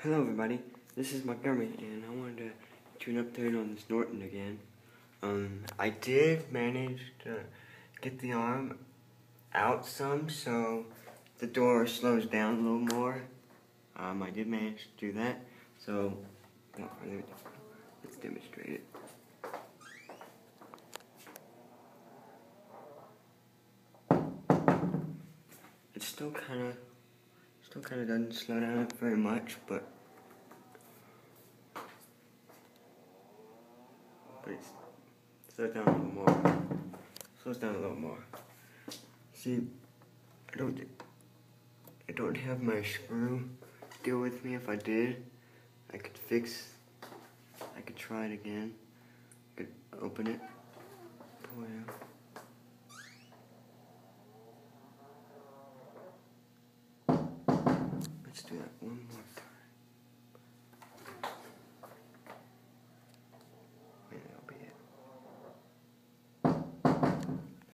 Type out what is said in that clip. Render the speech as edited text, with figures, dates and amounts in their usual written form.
Hello everybody, this is Montgomery and I wanted to do an update on this Norton again. I did manage to get the arm out some, so the door slows down a little more. I did manage to do that, so let's demonstrate it. It still kind of doesn't slow down very much, but it slows down a little more. Slows down a little more. See, I don't have my screw deal with me. If I did, I could try it again. I could open it, pull it out.